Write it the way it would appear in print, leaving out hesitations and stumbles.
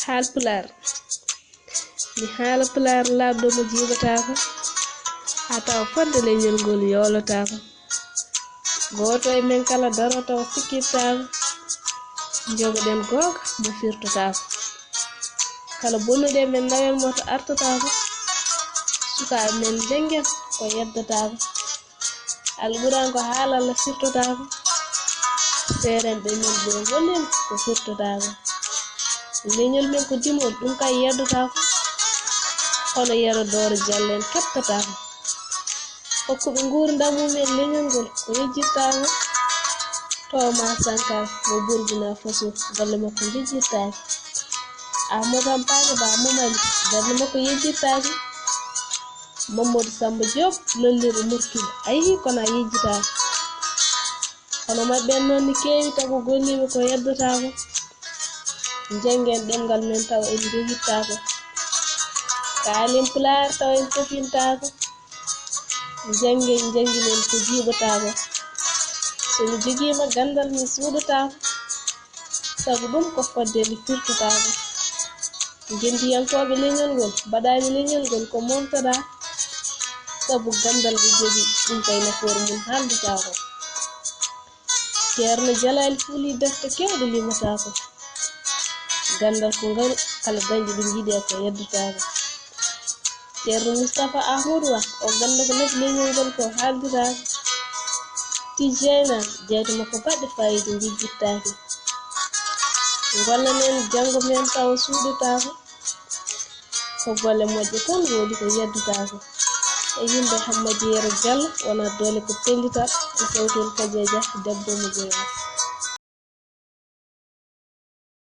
Haalpulaar mi Haalpulaar labɗo mo jiiɓataako haa tawa fodde leñol ngol yoolotaako gooto e men kala daroto o sikkirtaako jogoɗen googa mo firtotaako kala bonnuɗe men nawel mo to artotaako sukaaɓe men dengen ko yeddotaako alɓuran ko haalalla firtotaako seerenɓe men ɓe gollin ko firtotaako leñol men ko dimol ɗum kay yeddotaako hono yero dooro jallen keɓtotaako hokkuɓe nguurdam mumen leñol ngol ko yejjittaako Toma Sankara mo Burkina Faso golle makko yejjittaaki Amadou Hampâné Bâ Mali golle makko yejjittaaki Mamadou Samba Diop lollirɗo Mauritanie ayi kono a yejjitaako hono maɓɓen noon ni keewi tagu golliɓe ko yeddotaako jangen ɗemgal men taw en jogittaako kaalen Pulaar taw en tofintaako janginen ko jiiɓataako so mi jogiima gandal mi suuɗataako sabu ɗum ko fodde nde firtotaako gendiyankoɓe leñol ngol mbaɗaani leñol ngol ko momtoɗa sabu gandal ɓe jogi ɗum kay nafoore mum haaldataako Ceerno Jalal fuuli defte kewɗe limataako gandal ko ngari kala dañƴi ɗum yiɗi ko yeddotaako Ceerno Moustapha Ahmadou Wa o ganda ko nafi leñol ngol ko haaldataako Tijjana jeyta makko baɗɗe fayida jiggittaaki golle men janngo men taw suuɗataako ko golle moƴƴe tan woodi ko yeddotaako e yimɓe Hammadi Yero Diallo wona doole ko pellita e sawtol Kadia Dia debbo mo Goyas